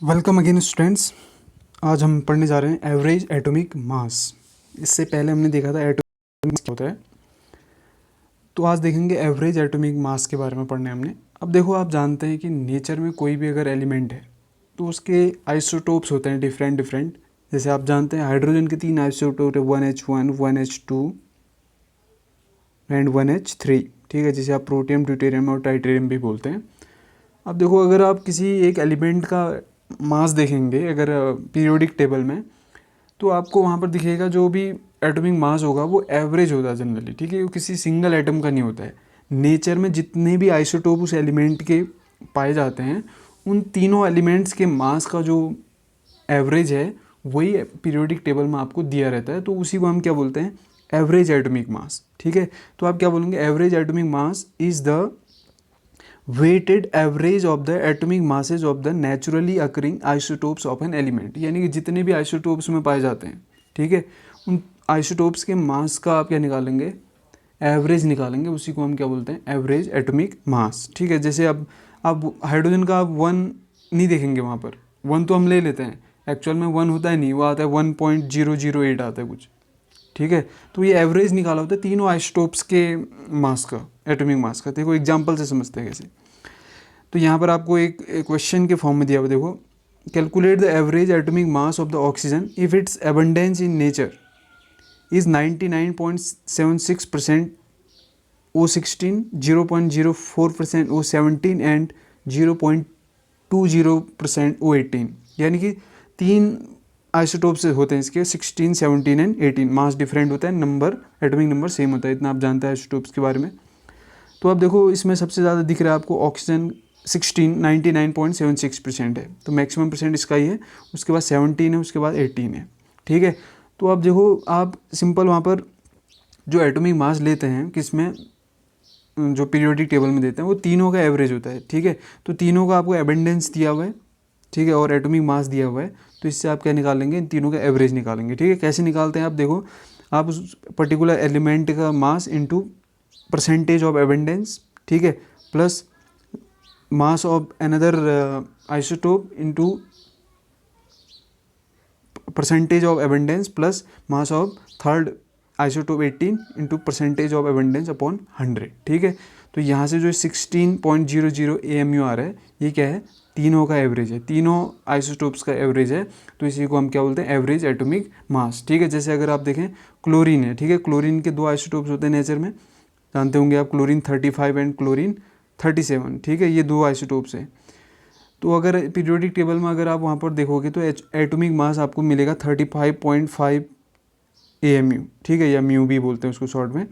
Welcome again students. आज हम पढ़ने जा रहे हैं एवरेज एटॉमिक मास। इससे पहले हमने देखा था एटॉमिक क्या होता है, तो आज देखेंगे एवरेज एटॉमिक मास के बारे में पढ़ने हमने। अब देखो, आप जानते हैं कि नेचर में कोई भी अगर एलिमेंट है तो उसके आइसोटोप्स होते हैं डिफरेंट डिफरेंट। जैसे आप जानते हैं हाइड्रोजन के 3 आइसोटोप है, 1H1, 1H2 एंड 1H3। ठीक है, जिसे आप प्रोटियम, ड्यूटेरियम और टाइटेरियम भी बोलते हैं। अब देखो, अगर आप किसी एक एलिमेंट का मास देखेंगे अगर पीरियोडिक टेबल में, तो आपको वहाँ पर दिखेगा जो भी एटॉमिक मास होगा वो एवरेज होता है जनरली। ठीक है, वो किसी सिंगल एटम का नहीं होता है। नेचर में जितने भी आइसोटोप उस एलिमेंट के पाए जाते हैं, उन तीनों एलिमेंट्स के मास का जो एवरेज है वही पीरियोडिक टेबल में आपको दिया रहता है। तो उसी को हम क्या बोलते हैं, एवरेज एटॉमिक मास। ठीक है, तो आप क्या बोलेंगे, average atomic mass is the weighted average of the atomic masses of the naturally occurring isotopes of an element. यानी कि जितने भी आइसोटोप्स में पाए जाते हैं, ठीक है, उन आइसोटोप्स के मास का आप क्या निकालेंगे, एवरेज निकालेंगे। उसी को हम क्या बोलते हैं, एवरेज एटॉमिक मास। ठीक है, जैसे अब हाइड्रोजन का आप 1 नहीं देखेंगे वहाँ पर, 1 तो हम ले लेते हैं, एक्चुअल में 1 होता है नहीं, वो आता है 1.008 आता है कुछ। ठीक है, तो ये एवरेज निकाला होता है तीनों आइसोटोप्स के मास का, एटॉमिक मास का। देखो एग्जांपल से समझते हैं कैसे। तो यहाँ पर आपको एक क्वेश्चन के फॉर्म में दिया हुआ, देखो, calculate the average atomic mass of the oxygen if it's abundance in nature is 99.76% O16, 0.04% O17 and 0.20% O18। यानी कि 3 आइसोटोप्स होते हैं इसके, 16, 17 एंड 18। मास डिफरेंट होता है, नंबर, एटॉमिक नंबर सेम होता है। इतना आप जानते हैं आइसोटोप्स के बारे में। तो अब देखो, इसमें सबसे ज़्यादा दिख रहा है आपको ऑक्सीजन 16, 99.76% है, तो मैक्सिमम परसेंट इसका ही है। उसके बाद 17 है, उसके बाद 18 है। ठीक है, तो अब देखो, आप सिंपल वहाँ पर जो एटॉमिक मास लेते हैं किसमें, जो पीरियोडिक टेबल में देते हैं, वो तीनों का एवरेज होता है। ठीक है, तो तीनों का आपको एबंडेंस दिया हुआ है, ठीक है, और एटॉमिक मास दिया हुआ है। तो इससे आप क्या निकालेंगे, इन तीनों का एवरेज निकालेंगे। ठीक है, कैसे निकालते हैं आप देखो, आप उस पर्टिकुलर एलिमेंट का mass into percentage of abundance, ठीक है, plus mass of another isotope into percentage of abundance plus mass of third isotope 18 into percentage of abundance upon 100। ठीक है, तो यहाँ से जो 16.00 AMU आ रहा है, ये क्या है, तीनों का एवरेज है, तीनों आइसोटोप्स का एवरेज है। तो इसी को हम क्या बोलते हैं, एवरेज एटॉमिक मास। ठीक है, जैसे अगर आप देखें क्लोरीन है, ठीक है, क्लोरीन के 2 आइसोटोप्स होते हैं नेचर में, जानते होंगे आप, क्लोरीन 35 एंड क्लोरीन 37। ठीक है, ये 2 आइसोटोप्स हैं। तो अगर पीरियोडिक टेबल में अगर आप वहाँ पर देखोगे तो एटॉमिक मास आपको मिलेगा 35.5 AMU। ठीक है, या म्यू भी बोलते हैं उसको शॉर्ट में।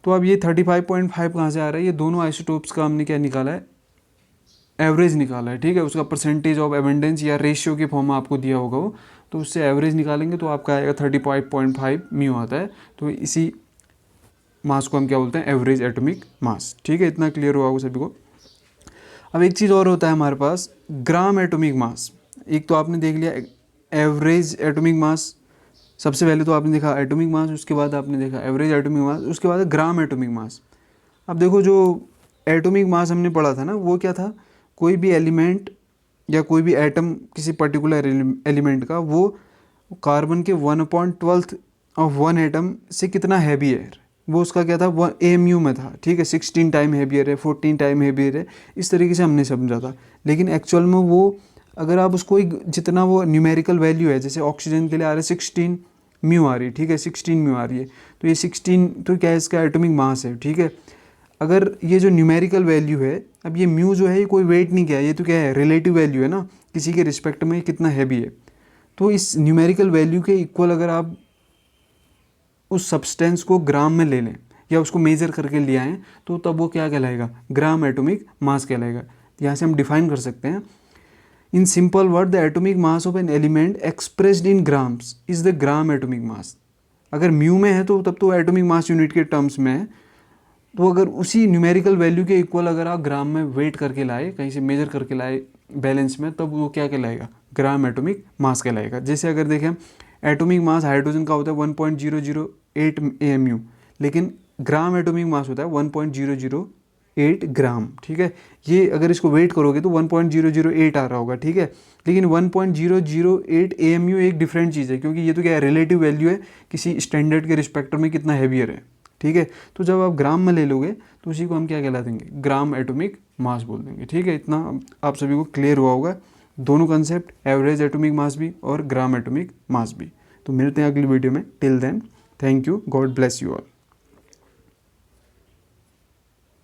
तो अब ये 35.5 कहाँ से आ रहा है, ये दोनों आइसोटोप्स का हमने क्या निकाला है, एवरेज निकाला है। ठीक है, उसका परसेंटेज ऑफ एबंडेंस या रेशियो के फॉर्म में आपको दिया होगा वो, तो उससे एवरेज निकालेंगे तो आपका आएगा 35.5 म्यू आता है। तो इसी मास को हम क्या बोलते हैं, एवरेज एटॉमिक मास। ठीक है, इतना क्लियर हुआ सभी को। अब एक चीज़ और होता है हमारे पास, ग्राम एटॉमिक मास। एक तो आपने देख लिया एवरेज एटॉमिक मास, सबसे पहले तो आपने देखा एटॉमिक मास, उसके बाद आपने देखा एवरेज एटॉमिक मास, उसके बाद ग्राम एटॉमिक मास। अब देखो, जो एटॉमिक मास हमने पढ़ा था ना, वो क्या था, कोई भी एलिमेंट या कोई भी एटम किसी पर्टिकुलर एलिमेंट का, वो कार्बन के 1/12 ऑफ 1 एटम से कितना हैवी है, वो उसका क्या था, वो AMU में था। ठीक है, 16 टाइम हैवियर है, 14 टाइम हैवियर है, इस तरीके से हमने समझा था। लेकिन एक्चुअल में वो, अगर आप उसको जितना वो न्यूमेरिकल वैल्यू है, जैसे ऑक्सीजन के लिए आ रहा है 16 म्यू आ रही है, ठीक है, 16 म्यू आ रही है, तो ये 16 तो क्या है, इसका एटॉमिक मास है। ठीक है, अगर ये जो न्यूमेरिकल वैल्यू है, अब ये म्यू जो है ये कोई वेट नहीं किया, ये तो क्या है, रिलेटिव वैल्यू है ना, किसी के रिस्पेक्ट में कितना हैवी है। तो इस न्यूमेरिकल वैल्यू के इक्वल अगर आप उस सब्सटेंस को ग्राम में ले लें या उसको मेजर करके ले आएँ, तो तब वो क्या कहलाएगा, ग्राम एटॉमिक मास कहलाएगा। यहाँ से हम डिफाइन कर सकते हैं, in simple word the atomic mass of an element expressed in grams is the gram atomic mass. अगर म्यू में है तो तब तो एटॉमिक मास यूनिट के टर्म्स में है। तो अगर उसी न्यूमेरिकल वैल्यू के इक्वल अगर आप ग्राम में वेट करके लाए, कहीं से मेजर करके लाए बैलेंस में, तब वो क्या कहलाएगा, ग्राम एटॉमिक मास कहलाएगा। जैसे अगर देखें, एटॉमिक मास हाइड्रोजन का होता है 1.008 AMU, लेकिन ग्राम एटॉमिक मास होता है 1.008 8 ग्राम, ठीक है। ये अगर इसको वेट करोगे तो 1.008 आ रहा होगा, ठीक है। लेकिन 1.008 AMU एक डिफरेंट चीज़ है, क्योंकि ये तो क्या है, रिलेटिव वैल्यू है किसी स्टैंडर्ड के रिस्पेक्ट में कितना हैवियर है, ठीक है। तो जब आप ग्राम में ले लोगे तो उसी को हम क्या कहला देंगे, ग्राम एटॉमिक मास बोल देंगे, ठीक है। इतना आप सभी को क्लियर हुआ होगा, दोनों कंसेप्ट, एवरेज एटॉमिक मास भी और ग्राम एटॉमिक मास भी। तो मिलते हैं अगली वीडियो में, till then thank you, God bless you all.